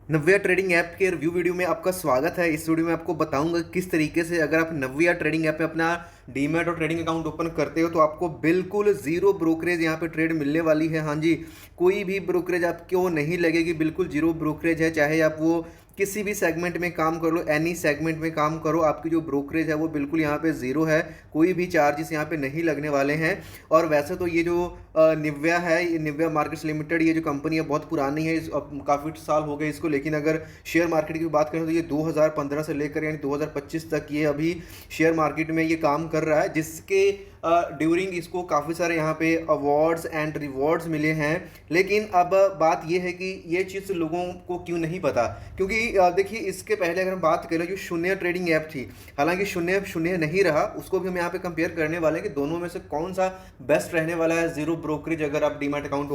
नव्या trading app के review video में आपका स्वागत है। इस वीडियो में आपको बताऊंगा किस तरीके से अगर आप नव्या ट्रेडिंग ऐप पे अपना डीमैट और ट्रेडिंग अकाउंट ओपन करते हो तो आपको बिल्कुल ज़ीरो ब्रोकरेज यहाँ पे ट्रेड मिलने वाली है। हाँ जी, कोई भी ब्रोकरेज आपको नहीं लगेगी, बिल्कुल जीरो ब्रोकरेज है। चाहे आप वो किसी भी सेगमेंट में काम कर लो, एनी सेगमेंट में काम करो, आपकी जो ब्रोकरेज है वो बिल्कुल यहाँ पे ज़ीरो है। कोई भी चार्जेस यहाँ पे नहीं लगने वाले हैं। और वैसे तो ये जो निव्या है, ये निव्या मार्केट्स लिमिटेड, ये जो कंपनी है बहुत पुरानी है, काफ़ी साल हो गए इसको। लेकिन अगर शेयर मार्केट की बात करें तो ये 2015 से लेकर यानी 2025 तक ये अभी शेयर मार्केट में ये काम कर रहा है, जिसके ड्यूरिंग इसको काफ़ी सारे यहाँ पे अवार्ड्स एंड रिवॉर्ड्स मिले हैं। लेकिन अब बात ये है कि ये चीज़ लोगों को क्यों नहीं पता, क्योंकि देखिए इसके पहले अगर हम बात करें जो शून्य ट्रेडिंग ऐप थी, हालांकि शून्य शून्य नहीं रहा, उसको भी हम यहाँ पे कंपेयर करने वाले हैं कि दोनों में से कौन सा बेस्ट रहने वाला है जीरो ब्रोकरेज अगर आप डीमैट अकाउंट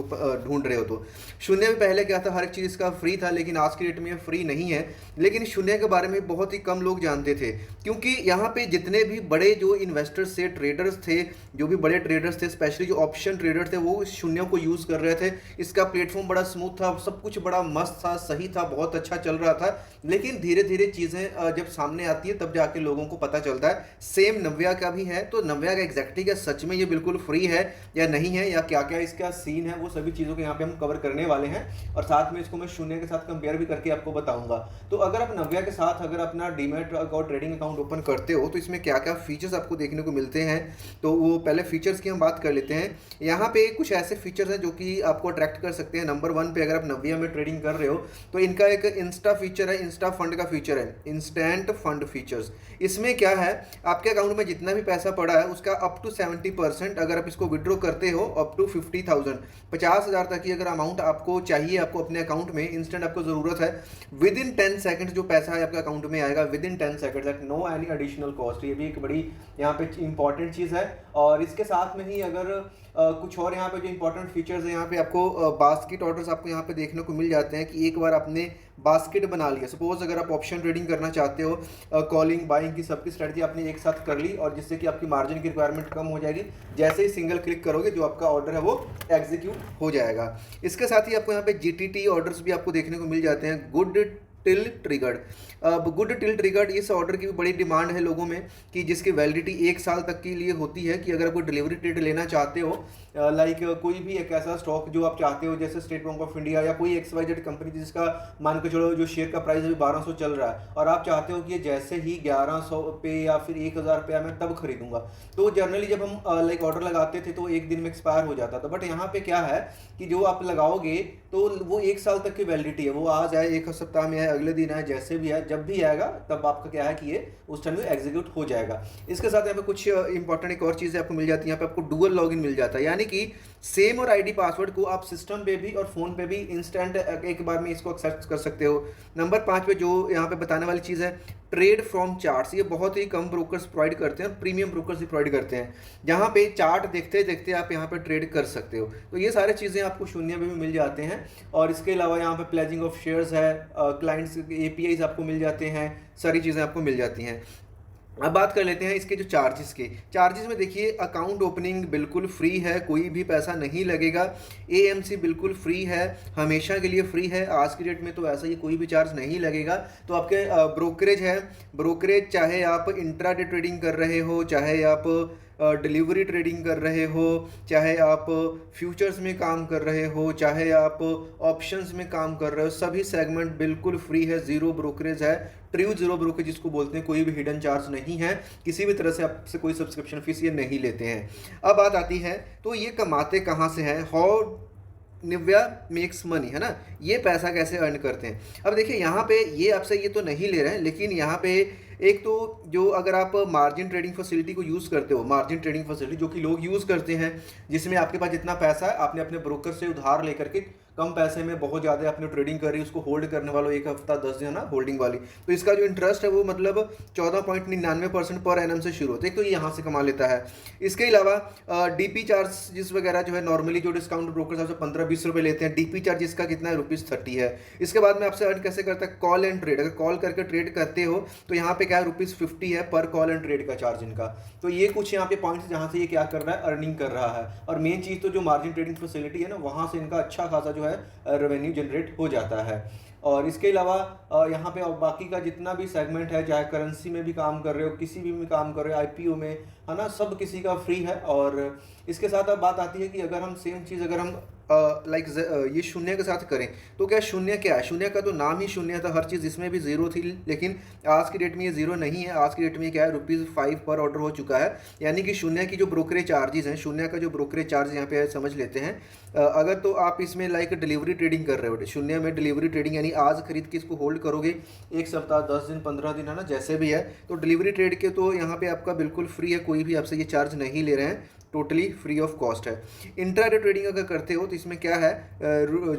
ढूंढ रहे हो तो। शून्य में पहले क्या था, हर एक चीज़ इसका फ्री था, लेकिन आज की डेट में फ्री नहीं है। लेकिन शून्य के बारे में बहुत ही कम लोग जानते थे, क्योंकि यहाँ पे जितने भी बड़े जो इन्वेस्टर्स थे, ट्रेडर्स थे, जो भी बड़े ट्रेडर्स थे, स्पेशली जो ऑप्शन ट्रेडर थे, वो शून्य को यूज़ कर रहे थे। इसका प्लेटफॉर्म बड़ा स्मूथ था, सब कुछ बड़ा मस्त था, सही था, बहुत अच्छा चल रहा था। लेकिन धीरे धीरे चीज़ें जब सामने आती है तब जाके लोगों को पता चलता है। सेम नव्या का भी है, तो नव्या का एग्जैक्टली क्या सच में ये बिल्कुल फ्री है या नहीं है, या क्या क्या इसका सीन है, वो सभी चीज़ों को यहाँ पे हम कवर करने वाले हैं। और साथ में इसको मैं शून्य के साथ कंपेयर भी करके आपको बताऊंगा। तो अगर आप नव्या के साथ अगर अपना डीमैट और ट्रेडिंग अकाउंट ओपन करते हो तो इसमें क्या क्या फीचर्स आपको देखने को मिलते हैं, तो वो पहले फीचर्स की हम बात कर लेते हैं। यहाँ पे कुछ ऐसे फीचर्स हैं जो कि आपको अट्रैक्ट कर सकते हैं। नंबर वन पे अगर आप नव्या में ट्रेडिंग कर रहे हो तो इनका एक इंस्टा फीचर है, इंस्टा फंड का फीचर है, इंस्टेंट फंड फीचर्स। इसमें क्या है, आपके अकाउंट में जितना भी पैसा पड़ा है उसका अप टू 70% अगर आप इसको विड्रॉ करते हो, अप टू 50,000, 50,000 तक की अगर अमाउंट आपको चाहिए, आपको अपने अकाउंट में इंस्टेंट आपको ज़रूरत है, विद इन 10 सेकंड जो पैसा है आपके अकाउंट में आएगा, within 10 second at no any additional cost. ये भी एक बड़ी यहाँ पे इंपॉर्टेंट चीज़ है। और इसके साथ में ही अगर कुछ और यहाँ पे जो इंपॉर्टेंट फीचर्स है, यहाँ पे आपको बास्केट ऑर्डर्स आपको यहाँ पे देखने को मिल जाते हैं कि एक बार आपने बास्केट बना लिया, सपोज अगर आप ऑप्शन ट्रेडिंग करना चाहते हो, कॉलिंग बाइंग की सबकी स्ट्रेटजी आपने एक साथ कर ली, और जिससे कि आपकी मार्जिन की रिक्वायरमेंट कम हो जाएगी। जैसे ही सिंगल क्लिक करोगे जो आपका ऑर्डर है वो एग्जीक्यूट हो जाएगा। इसके साथ ही आपको यहाँ पे जीटीटी ऑर्डर्स भी आपको देखने को मिल जाते हैं, गुड टिल ट्रिगर्ड। अब गुड टिल ट्रिगर्ड, इस ऑर्डर की भी बड़ी डिमांड है लोगों में कि जिसकी वैलिडिटी 1 साल तक के लिए होती है, कि अगर आप कोई डिलीवरी ट्रेड लेना चाहते हो, लाइक कोई भी एक ऐसा स्टॉक जो आप चाहते हो, जैसे स्टेट बैंक ऑफ इंडिया या कोई XYZ कंपनी जिसका मान के चलो जो शेयर का प्राइस अभी 1200 चल रहा है, और आप चाहते हो कि ये जैसे ही 1100 पे या फिर 1000 पे मैं तब खरीदूंगा, तो जनरली जब हम लाइक ऑर्डर लगाते थे तो एक दिन में एक्सपायर हो जाता था। बट यहाँ पे क्या है कि जो आप लगाओगे तो वो 1 साल तक की वैलिडिटी है, वो आज आए, एक सप्ताह में आए, अगले दिन आए, जैसे भी आए, जब भी आएगा तब आपका क्या है कि ये उस टाइम में एग्जीक्यूट हो जाएगा। इसके साथ यहाँ पे कुछ इंपॉर्टेंट एक और चीज़ें आपको मिल जाती है। यहाँ पे आपको डुअल लॉगिन मिल जाता है, यानी कि सेम और आईडी पासवर्ड को आप सिस्टम पे भी और फोन पे भी इंस्टेंट एक बार में इसको एक्सेस कर सकते हो। नंबर 5 पे जो यहाँ पे बताने वाली चीज़ है, ट्रेड फ्रॉम चार्ट्स, ये बहुत ही कम ब्रोकर्स प्रोवाइड करते हैं, प्रीमियम ब्रोकर्स ही प्रोवाइड करते हैं, जहाँ पे चार्ट देखते देखते आप यहाँ पे ट्रेड कर सकते हो। तो ये सारी चीज़ें आपको शून्य में भी मिल जाते हैं। और इसके अलावा यहाँ पे प्लेजिंग ऑफ शेयर्स है, क्लाइंट्स APIs आपको मिल जाते हैं, सारी चीज़ें आपको मिल जाती हैं। अब बात कर लेते हैं इसके जो चार्जेस में देखिए, अकाउंट ओपनिंग बिल्कुल फ्री है, कोई भी पैसा नहीं लगेगा। AMC बिल्कुल फ्री है, हमेशा के लिए फ्री है, आज की डेट में तो ऐसा ही कोई भी चार्ज नहीं लगेगा। तो आपके ब्रोकरेज है, ब्रोकरेज चाहे आप इंट्राडे ट्रेडिंग कर रहे हो, चाहे आप डिलीवरी ट्रेडिंग कर रहे हो, चाहे आप फ्यूचर्स में काम कर रहे हो, चाहे आप ऑप्शंस में काम कर रहे हो, सभी सेगमेंट बिल्कुल फ्री है, ज़ीरो ब्रोकरेज है, ट्रू ज़ीरो ब्रोकरेज जिसको बोलते हैं, कोई भी हिडन चार्ज नहीं है, किसी भी तरह से आपसे कोई सब्सक्रिप्शन फीस ये नहीं लेते हैं। अब बात आती है तो ये कमाते कहाँ से हैं, हाउ निव्या मेक्स मनी, है ना, ये पैसा कैसे अर्न करते हैं। अब देखिए यहाँ पे ये आपसे ये तो नहीं ले रहे हैं, लेकिन यहाँ पे एक तो जो अगर आप मार्जिन ट्रेडिंग फैसिलिटी को यूज़ करते हो, मार्जिन ट्रेडिंग फैसिलिटी जो कि लोग यूज़ करते हैं, जिसमें आपके पास जितना पैसा है आपने अपने ब्रोकर से उधार लेकर के कम पैसे में बहुत ज़्यादा अपने ट्रेडिंग कर रही है, उसको होल्ड करने वालों, 1 हफ्ता 10 दिन है ना होल्डिंग वाली, तो इसका जो इंटरेस्ट है वो मतलब 14.99% पर एनम से शुरू होता है, तो ये यहाँ से कमा लेता है। इसके अलावा DP चार्जेस वगैरह जो है, नॉर्मली जो डिस्काउंट ब्रोकर आपसे 15-20 रुपये लेते हैं, DP चार्ज इसका कितना है, ₹30 है। इसके बाद में आपसे अर्न कैसे करता है, कॉल एंड ट्रेड, अगर कॉल करके ट्रेड करते हो तो यहाँ पे क्या है, ₹50 है पर कॉल एंड ट्रेड का चार्ज इनका। तो ये कुछ यहाँ पे पॉइंट्स जहाँ से ये क्या कर रहा है, अर्निंग कर रहा है। और मेन चीज़ तो जो मार्जिन ट्रेडिंग फैसिलिटी है ना, वहाँ से इनका अच्छा खासा जो है रेवेन्यू जनरेट हो जाता है। और इसके अलावा यहाँ पे और बाकी का जितना भी सेगमेंट है, चाहे करेंसी में भी काम कर रहे हो, किसी भी में काम कर रहे हो, आईपीओ में, है ना, सब किसी का फ्री है। और इसके साथ अब बात आती है कि अगर हम सेम चीज़ अगर हम ये शून्य के साथ करें तो क्या शून्य क्या है? शून्य का तो नाम ही शून्य था, हर चीज़ इसमें भी ज़ीरो थी, लेकिन आज की डेट में ये ज़ीरो नहीं है। आज की डेट में क्या है, ₹5 पर ऑर्डर हो चुका है। यानी कि शून्य की जो ब्रोकरेज चार्जेस हैं, शून्य का जो ब्रोकरेज चार्ज यहाँ पे समझ लेते हैं। अगर तो आप इसमें लाइक डिलीवरी ट्रेडिंग कर रहे हो, शून्य में डिलीवरी ट्रेडिंग यानी आज खरीद के इसको होल्ड करोगे 1 सप्ताह, 10 दिन, 15 दिन, है ना, जैसे भी है, तो डिलीवरी ट्रेड के तो यहाँ पे आपका बिल्कुल फ्री है, कोई भी आपसे ये चार्ज नहीं ले रहे हैं, टोटली फ्री ऑफ कॉस्ट है। इंट्राडे ट्रेडिंग अगर करते हो तो इसमें क्या है,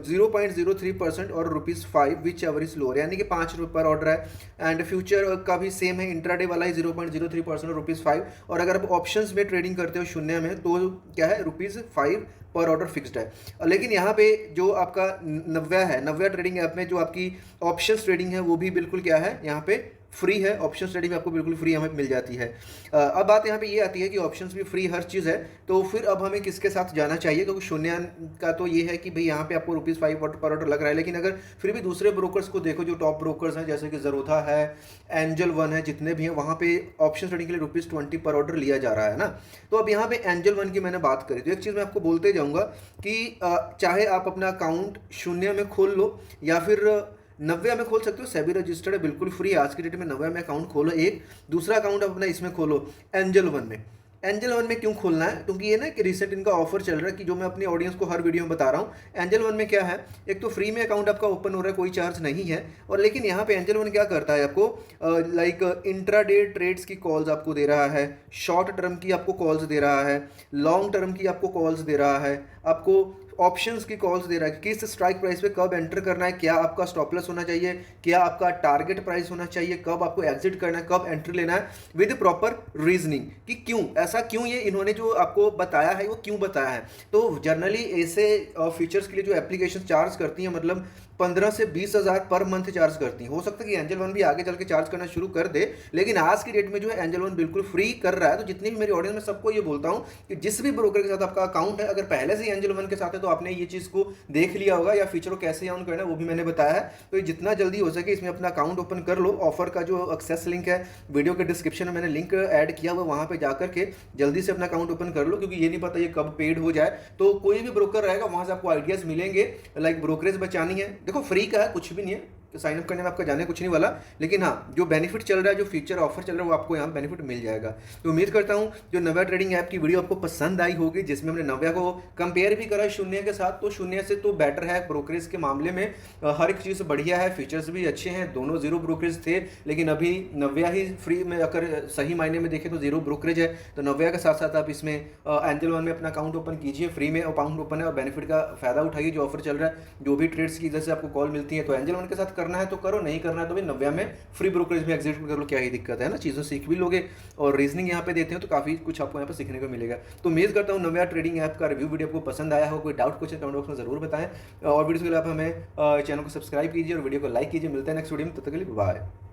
0.03% और ₹5 विच एवर इज लोअर, यानी कि ₹5 पर ऑर्डर है। एंड फ्यूचर का भी सेम है, इंट्राडे वाला ही 0.03% और ₹5। और अगर आप ऑप्शंस में ट्रेडिंग करते हो शून्य में तो क्या है, ₹5 पर ऑर्डर फिक्स्ड है। लेकिन यहाँ पे जो आपका नव्या है, नव्या ट्रेडिंग ऐप में जो आपकी ऑप्शंस ट्रेडिंग है वो भी बिल्कुल क्या है, यहाँ पे फ्री है। ऑप्शन ट्रेडिंग आपको बिल्कुल फ्री हमें मिल जाती है। अब बात यहाँ पे ये आती है कि ऑप्शंस भी फ्री, हर चीज़ है, तो फिर अब हमें किसके साथ जाना चाहिए? क्योंकि शून्य का तो ये है कि भाई यहाँ पे आपको ₹5 पर ऑर्डर लग रहा है, लेकिन अगर फिर भी दूसरे ब्रोकर्स को देखो, जो टॉप ब्रोकर्स हैं जैसे कि ज़रोथा है, एंजल वन है, जितने भी हैं, वहाँ पे ऑप्शन ट्रेडिंग के लिए ₹20 पर ऑर्डर लिया जा रहा है ना। तो अब यहाँ पे एंजल वन की मैंने बात करी, तो एक चीज़ मैं आपको बोलते जाऊँगा कि चाहे आप अपना अकाउंट शून्य में खोल लो या फिर नव्या में खोल सकते हो, सेबी रजिस्टर्ड है, बिल्कुल फ्री आज की डेट में। नव्या में अकाउंट खोलो, एक दूसरा अकाउंट अपना इसमें खोलो, एंजल वन में। एंजल वन में क्यों खोलना है? क्योंकि ये ना कि रिसेंट इनका ऑफर चल रहा है, कि जो मैं अपनी ऑडियंस को हर वीडियो में बता रहा हूँ। एंजल वन में क्या है, एक तो फ्री में अकाउंट आपका ओपन हो रहा है, कोई चार्ज नहीं है। और लेकिन यहाँ पे एंजल वन क्या करता है, आपको लाइक इंट्राडे ट्रेड्स की कॉल्स आपको दे रहा है, शॉर्ट टर्म की आपको कॉल्स दे रहा है, लॉन्ग टर्म की आपको कॉल्स दे रहा है, आपको ऑप्शंस की कॉल्स दे रहा है, किस स्ट्राइक प्राइस पे कब एंटर करना है, क्या आपका स्टॉप लॉस होना चाहिए, क्या आपका टारगेट प्राइस होना चाहिए, कब आपको एग्जिट करना है, कब एंट्री लेना है, विद प्रॉपर रीजनिंग कि क्यों ऐसा, क्यों ये इन्होंने जो आपको बताया है वो क्यों बताया है। तो जनरली ऐसे फीचर्स के लिए जो एप्लीकेशन चार्ज करती हैं, मतलब 15 से 20 हज़ार पर मंथ चार्ज करती हैं। हो सकता है कि एंजल वन भी आगे चल के चार्ज करना शुरू कर दे, लेकिन आज की डेट में जो है एंजल वन बिल्कुल फ्री कर रहा है। तो जितनी भी मेरी ऑडियंस में सबको ये बोलता हूँ कि जिस भी ब्रोकर के साथ आपका अकाउंट है, अगर पहले से ही एंजल वन के साथ है तो आपने ये चीज़ को देख लिया होगा, या फीचर को कैसे ऑन करना है वो भी मैंने बताया है। तो जितना जल्दी हो सके इसमें अपना अकाउंट ओपन कर लो। ऑफर का जो एक्सेस लिंक है वीडियो के डिस्क्रिप्शन में मैंने लिंक ऐड किया हुआ, वहाँ पे जाकर के जल्दी से अपना अकाउंट ओपन कर लो, क्योंकि ये नहीं पता ये कब पेड हो जाए। तो कोई भी ब्रोकर रहेगा वहाँ से आपको आइडियाज़ मिलेंगे, लाइक ब्रोकरेज बचानी है, देखो फ्री का है, कुछ भी नहीं है, साइन अप करने में आपका जाने कुछ नहीं वाला, लेकिन हाँ जो बेनिफिट चल रहा है, जो फीचर ऑफर चल रहा है, वो आपको यहाँ बेनिफिट मिल जाएगा। तो उम्मीद करता हूँ जो नव्या ट्रेडिंग ऐप की वीडियो आपको पसंद आई होगी, जिसमें हमने नव्या को कंपेयर भी करा शून्य के साथ, तो शून्य से तो बेटर है ब्रोकरेज के मामले में, हर एक चीज़ बढ़िया है, फीचर्स भी अच्छे हैं। दोनों जीरो ब्रोकरेज थे, लेकिन अभी नव्या ही फ्री में, अगर सही मायने में देखें तो जीरो ब्रोकरेज है। तो नव्या के साथ साथ आप इसमें एंजल वन में अपना अकाउंट ओपन कीजिए, फ्री में अकाउंट ओपन है, और बेनिफिट का फायदा उठाइए जो ऑफर चल रहा है। जो भी ट्रेड्स की इधर से आपको कॉल मिलती है, तो एंजल वन के साथ करना है तो करो, नहीं करना है तो भी नव्या में फ्री ब्रोकरेज में एग्जिट कर लो, क्या ही दिक्कत है ना, चीज़ों सीख भी लोगे। और रीजनिंग यहाँ पे देते हैं तो काफ़ी कुछ आपको यहाँ पे सीखने को मिलेगा। तो उम्मीद करता हूँ नव्या ट्रेडिंग ऐप का रिव्यू वीडियो आपको पसंद आया हो। कोई डाउट क्वेश्चन कमेंट बॉक्स में जरूर बताएं, और वीडियो के लिए आप हमें चैनल को सब्सक्राइब कीजिए और वीडियो को लाइक कीजिए। मिलते हैं नेक्स्ट वीडियो में, तब तक के लिए बाय।